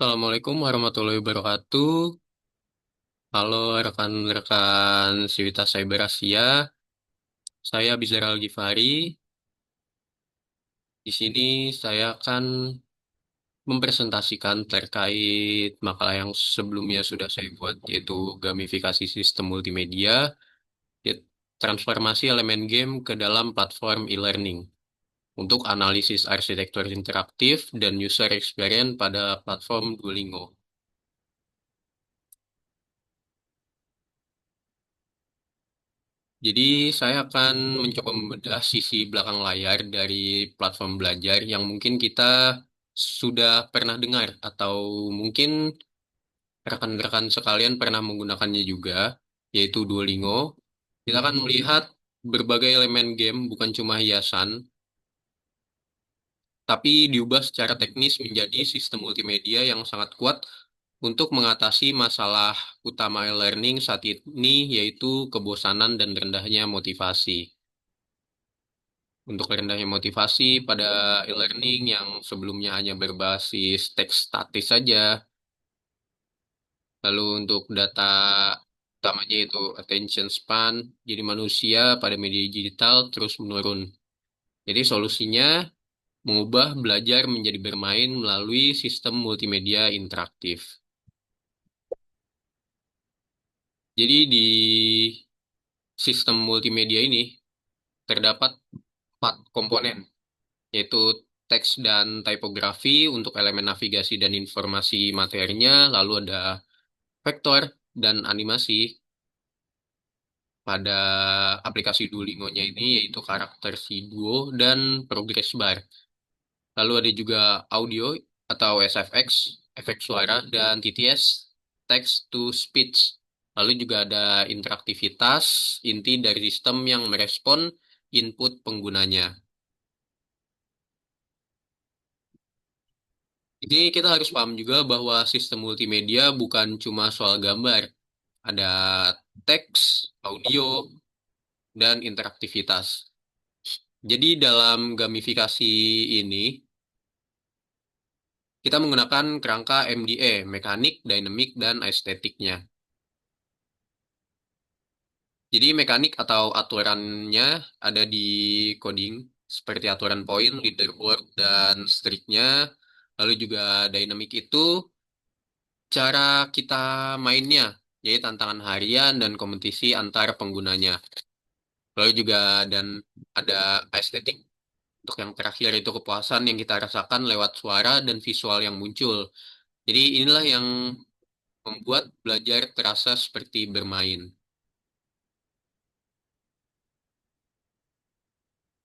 Assalamualaikum warahmatullahi wabarakatuh. Halo rekan-rekan Sivitas Cyber Asia, saya Bizar Al-Ghifari. Di sini saya akan mempresentasikan terkait makalah yang sebelumnya sudah saya buat, yaitu gamifikasi sistem multimedia, yaitu transformasi elemen game ke dalam platform e-learning untuk analisis arsitektur interaktif dan user experience pada platform Duolingo. Jadi saya akan mencoba membedah sisi belakang layar dari platform belajar yang mungkin kita sudah pernah dengar atau mungkin rekan-rekan sekalian pernah menggunakannya juga, yaitu Duolingo. Kita akan melihat berbagai elemen game bukan cuma hiasan, tapi diubah secara teknis menjadi sistem multimedia yang sangat kuat untuk mengatasi masalah utama e-learning saat ini, yaitu kebosanan dan rendahnya motivasi. Untuk rendahnya motivasi pada e-learning yang sebelumnya hanya berbasis teks statis saja. Lalu untuk data utamanya itu attention span, jadi manusia pada media digital terus menurun. Jadi solusinya mengubah belajar menjadi bermain melalui sistem multimedia interaktif. Jadi di sistem multimedia ini terdapat 4 komponen, yaitu teks dan tipografi untuk elemen navigasi dan informasi materinya, lalu ada vektor dan animasi pada aplikasi Duolingo-nya ini, yaitu karakter si Duo dan progress bar. Lalu ada juga audio atau SFX, efek suara, dan TTS, text to speech. Lalu juga ada interaktivitas, inti dari sistem yang merespon input penggunanya. Jadi kita harus paham juga bahwa sistem multimedia bukan cuma soal gambar. Ada teks, audio, dan interaktivitas. Jadi dalam gamifikasi ini, kita menggunakan kerangka MDA, mekanik, dynamic, dan estetiknya. Jadi mekanik atau aturannya ada di coding, seperti aturan point, leaderboard, dan streaknya. Lalu juga dynamic itu cara kita mainnya, yaitu tantangan harian dan kompetisi antar penggunanya. Lalu juga dan ada estetik untuk yang terakhir itu kepuasan yang kita rasakan lewat suara dan visual yang muncul. Jadi inilah yang membuat belajar terasa seperti bermain.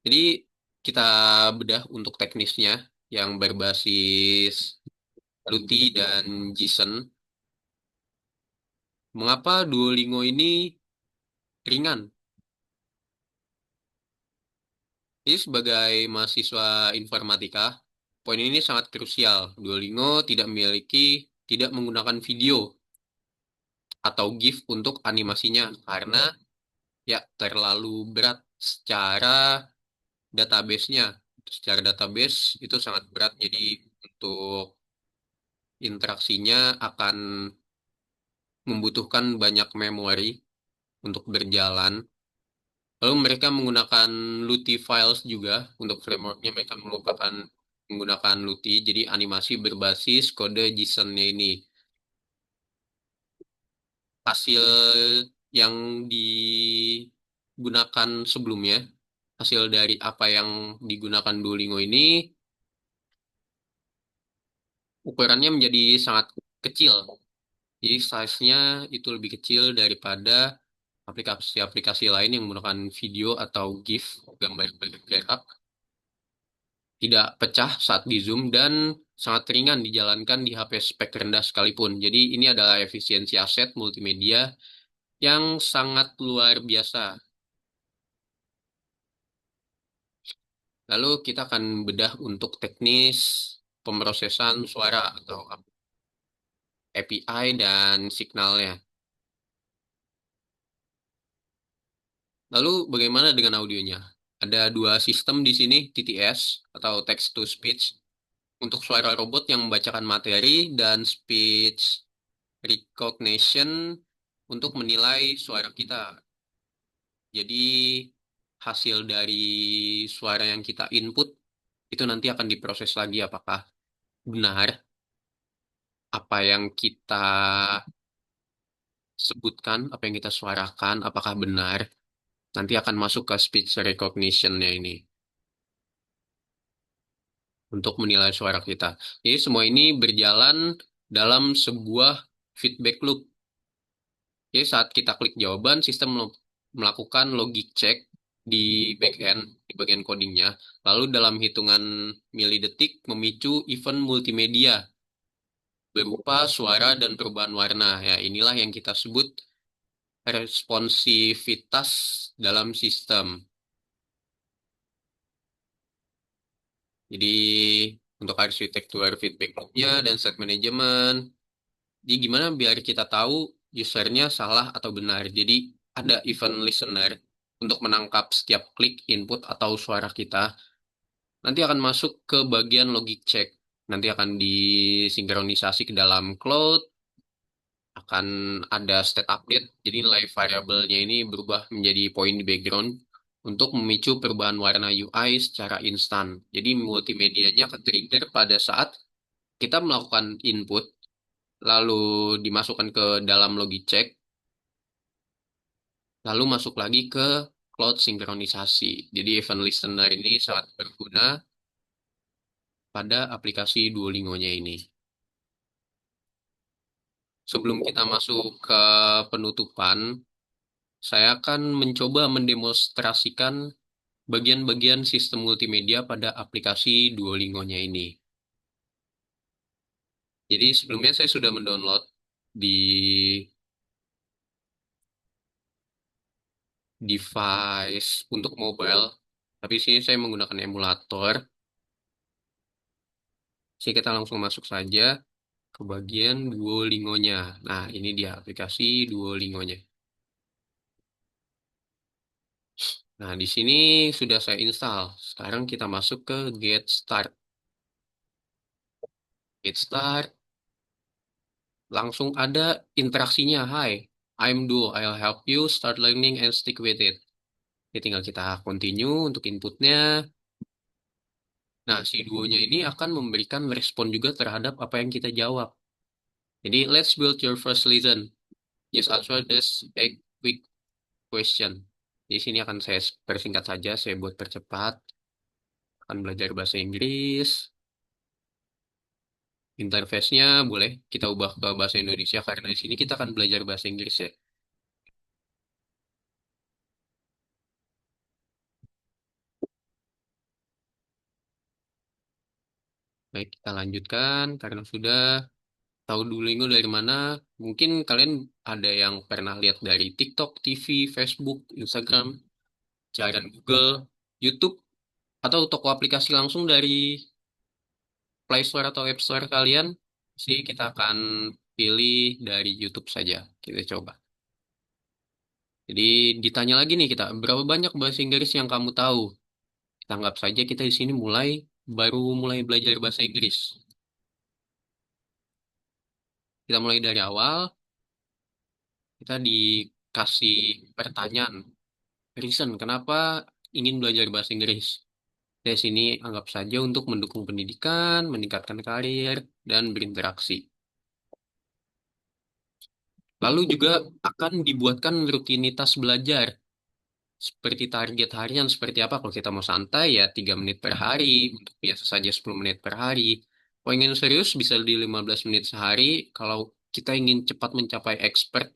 Jadi kita bedah untuk teknisnya yang berbasis Luthy dan JSON. Mengapa Duolingo ini ringan? Jadi sebagai mahasiswa informatika, poin ini sangat krusial. Duolingo tidak menggunakan video atau GIF untuk animasinya karena ya terlalu berat secara database-nya. Secara database itu sangat berat, jadi untuk interaksinya akan membutuhkan banyak memori untuk berjalan. Lalu mereka menggunakan Luthy Files juga untuk frameworknya, mereka menggunakan Luthy, jadi animasi berbasis kode JSON-nya ini. Hasil yang digunakan sebelumnya, hasil dari apa yang digunakan Duolingo ini, ukurannya menjadi sangat kecil. Jadi size-nya itu lebih kecil daripada aplikasi-aplikasi lain yang menggunakan video atau GIF, gambar bergerak, tidak pecah saat di zoom, dan sangat ringan dijalankan di HP spek rendah sekalipun. Jadi ini adalah efisiensi aset multimedia yang sangat luar biasa. Lalu kita akan bedah untuk teknis pemrosesan suara atau API dan signalnya. Lalu bagaimana dengan audionya? Ada dua sistem di sini, TTS atau text to speech, untuk suara robot yang membacakan materi dan speech recognition untuk menilai suara kita. Jadi hasil dari suara yang kita input itu nanti akan diproses lagi apakah benar apa yang kita sebutkan, apa yang kita suarakan, apakah benar. Nanti akan masuk ke speech recognition-nya ini untuk menilai suara kita. Jadi semua ini berjalan dalam sebuah feedback loop. Jadi saat kita klik jawaban, sistem melakukan logic check di backend, di bagian codingnya. Lalu dalam hitungan milidetik memicu event multimedia berupa suara dan perubahan warna. Ya, inilah yang kita sebut responsivitas dalam sistem. Jadi untuk arsitektur feedback loop-nya dan set manajemen. Jadi gimana biar kita tahu usernya salah atau benar. Jadi ada event listener untuk menangkap setiap klik input atau suara kita. Nanti akan masuk ke bagian logic check. Nanti akan disinkronisasi ke dalam cloud. Akan ada state update. Jadi nilai variabelnya ini berubah menjadi poin di background untuk memicu perubahan warna UI secara instan. Jadi multimedianya akan trigger pada saat kita melakukan input, lalu dimasukkan ke dalam logic check, lalu masuk lagi ke cloud sinkronisasi. Jadi event listener ini sangat berguna pada aplikasi Duolingo-nya ini. Sebelum kita masuk ke penutupan, saya akan mencoba mendemonstrasikan bagian-bagian sistem multimedia pada aplikasi Duolingo-nya ini. Jadi sebelumnya saya sudah mendownload di device untuk mobile, tapi sini saya menggunakan emulator. Jadi kita langsung masuk saja ke bagian Duolingo-nya. Nah, ini dia aplikasi Duolingo-nya. Nah, di sini sudah saya install. Sekarang kita masuk ke Get Start. Get Start, langsung ada interaksinya. Hi, I'm Duo. I'll help you start learning and stick with it. Jadi tinggal kita continue untuk inputnya. Nah, si Duonya ini akan memberikan respon juga terhadap apa yang kita jawab. Jadi, let's build your first listen. Just answer this a quick question. Di sini akan saya persingkat saja, saya buat percepat. Akan belajar bahasa Inggris. Interface-nya boleh kita ubah ke bahasa Indonesia karena di sini kita akan belajar bahasa Inggris ya. Baik, kita lanjutkan karena sudah tahu Duolingo dari mana. Mungkin kalian ada yang pernah lihat dari TikTok, TV, Facebook, Instagram, carian Google, YouTube, atau toko aplikasi langsung dari Play Store atau App Store kalian. Sih kita akan pilih dari YouTube saja. Kita coba. Jadi ditanya lagi nih kita, berapa banyak bahasa Inggris yang kamu tahu? Kita anggap saja kita di sini baru mulai belajar bahasa Inggris. Kita mulai dari awal, kita dikasih pertanyaan, reason, kenapa ingin belajar bahasa Inggris? Dari sini anggap saja untuk mendukung pendidikan, meningkatkan karir, dan berinteraksi. Lalu juga akan dibuatkan rutinitas belajar. Seperti target harian seperti apa? Kalau kita mau santai ya 3 menit per hari, untuk biasa saja 10 menit per hari. Kalau ingin serius bisa di 15 menit sehari. Kalau kita ingin cepat mencapai expert,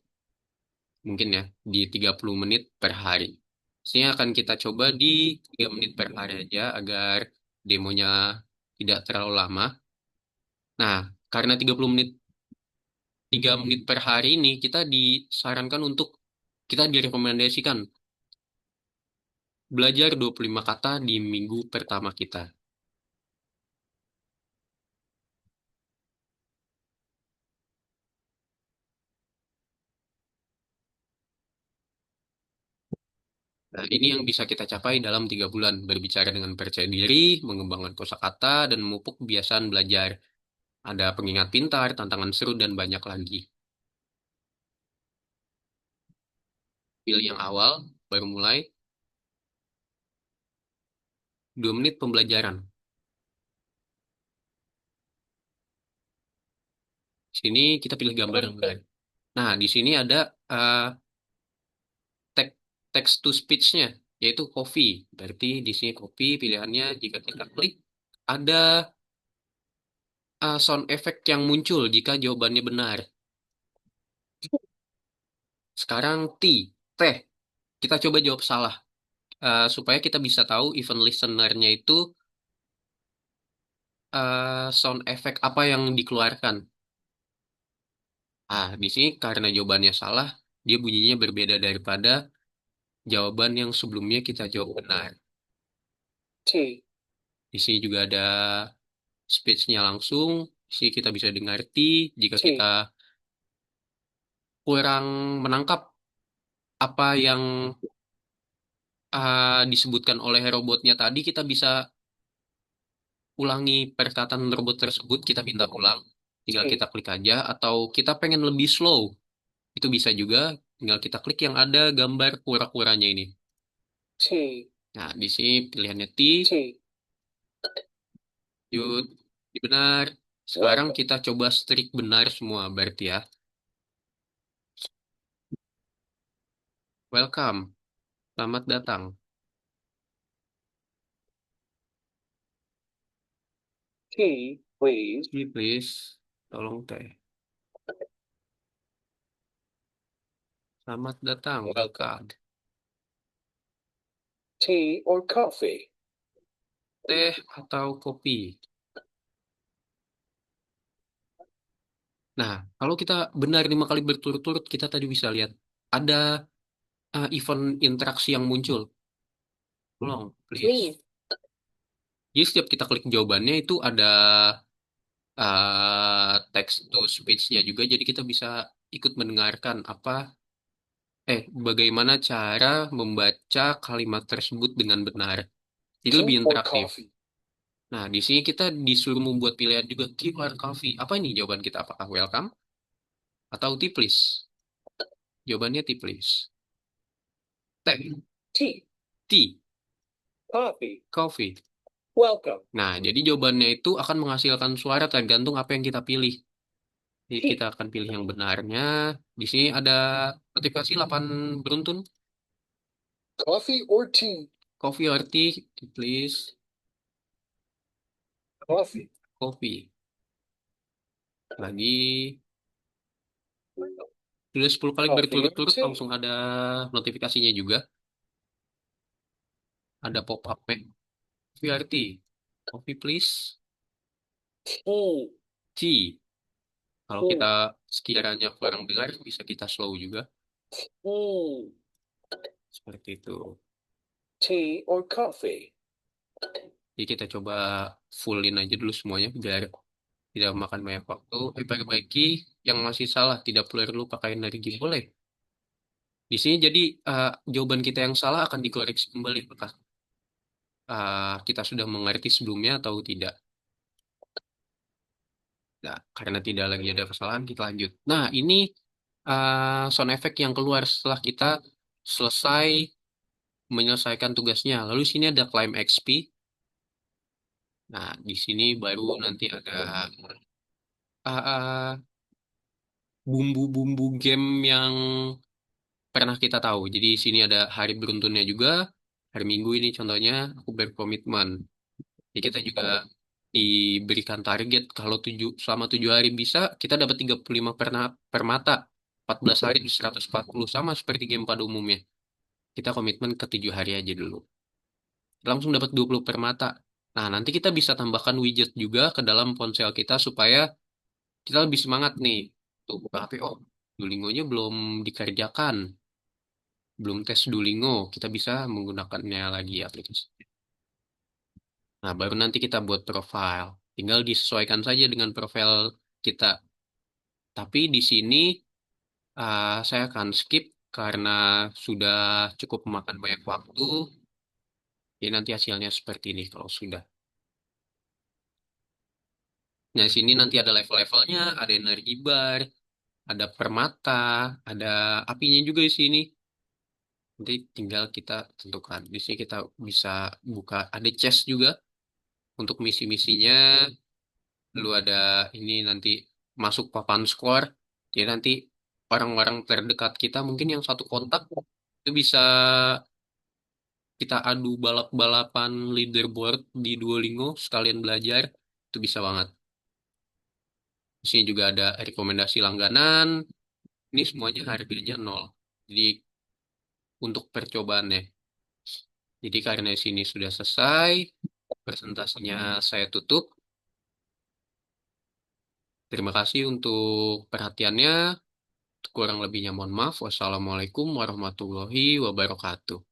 mungkin ya di 30 menit per hari. Sini akan kita coba di 3 menit per hari aja agar demonya tidak terlalu lama. Nah, karena 3 menit per hari ini kita disarankan untuk kita direkomendasikan belajar 25 kata di minggu pertama kita. Nah, ini yang bisa kita capai dalam 3 bulan. Berbicara dengan percaya diri, mengembangkan kosakata, dan memupuk kebiasaan belajar. Ada pengingat pintar, tantangan seru, dan banyak lagi. Pilih yang awal, baru mulai. 2 menit pembelajaran. Sini kita pilih gambar yang benar. Nah, di sini ada uh, tag text to speech-nya, yaitu coffee. Berarti di sini coffee pilihannya jika kita klik ada sound effect yang muncul jika jawabannya benar. Sekarang teh. Kita coba jawab salah. Supaya kita bisa tahu event listener-nya itu sound effect apa yang dikeluarkan. Di sini karena jawabannya salah, dia bunyinya berbeda daripada jawaban yang sebelumnya kita jawab benar. Di sini juga ada speech-nya langsung. Di sini kita bisa dengar jika kita kurang menangkap apa yang disebutkan oleh robotnya tadi, kita bisa ulangi perkataan robot tersebut, kita minta ulang. Tinggal kita klik aja, atau kita pengen lebih slow, itu bisa juga. Tinggal kita klik yang ada gambar kura-kuranya ini. Nah, di sini pilihannya yuk, benar. Sekarang kita coba strik benar semua, berarti ya. Welcome, selamat datang. Tea, please. Tolong teh. Selamat datang, welcome. Teh atau kopi? Nah, kalau kita benar 5 kali berturut-turut, kita tadi bisa lihat ada event interaksi yang muncul. Tolong, please. Jadi setiap kita klik jawabannya itu ada text to speech-nya juga, jadi kita bisa ikut mendengarkan bagaimana cara membaca kalimat tersebut dengan benar. Jadi lebih interaktif. Nah, di sini kita disuruh membuat pilihan juga tea or coffee. Apa ini jawaban kita? Apakah welcome atau tea please? Jawabannya tea please. Teh, tea, coffee. Nah, jadi jawabannya itu akan menghasilkan suara tergantung apa yang kita pilih. Jadi kita akan pilih yang benarnya. Di sini ada notifikasi 8 beruntun. Coffee or tea, please. Coffee. Lagi. Sudah 10 kali berturut-turut langsung ada notifikasinya juga. Ada pop-up. Coffee or tea. Coffee, please. Tea. Kalau kita sekiranya kurang dengar, bisa kita slow juga. Seperti itu. Jadi kita coba fullin aja dulu semuanya biar tidak makan banyak waktu. Perbaiki yang masih salah, tidak perlu pakai energi. Boleh. Di sini jadi jawaban kita yang salah akan dikoreksi kembali. Apakah kita sudah mengerti sebelumnya atau tidak? Nah, karena tidak lagi ada kesalahan, kita lanjut. Nah, ini sound effect yang keluar setelah kita selesai menyelesaikan tugasnya. Lalu sini ada claim XP. Nah, di sini baru nanti ada ah, ah, bumbu-bumbu game yang pernah kita tahu. Jadi sini ada hari beruntunnya juga. Hari Minggu ini contohnya aku berkomitmen. Jadi kita juga diberikan target kalau selama 7 hari bisa kita dapat 35 per mata. 14 hari 140 sama seperti game pada umumnya. Kita komitmen ke 7 hari aja dulu. Langsung dapat 20 per mata. Nah, nanti kita bisa tambahkan widget juga ke dalam ponsel kita supaya kita lebih semangat nih. Tuh, buka HP, oh, Duolingo-nya belum dikerjakan. Belum tes Duolingo, kita bisa menggunakannya lagi aplikasi. Nah, baru nanti kita buat profile. Tinggal disesuaikan saja dengan profil kita. Tapi di sini saya akan skip karena sudah cukup memakan banyak waktu, ya nanti hasilnya seperti ini kalau sudah. Nah, di sini nanti ada level-levelnya, ada energi bar, ada permata, ada apinya juga di sini. Nanti tinggal kita tentukan. Di sini kita bisa buka, ada chest juga untuk misi-misinya. Lalu ada ini nanti masuk papan skor. Jadi nanti orang-orang terdekat kita mungkin yang satu kontak itu bisa kita adu balap-balapan leaderboard di Duolingo sekalian belajar. Itu bisa banget. Di sini juga ada rekomendasi langganan. Ini semuanya harganya nol. Jadi untuk percobaannya. Jadi karena di sini sudah selesai, presentasinya saya tutup. Terima kasih untuk perhatiannya. Kurang lebihnya mohon maaf. Wassalamualaikum warahmatullahi wabarakatuh.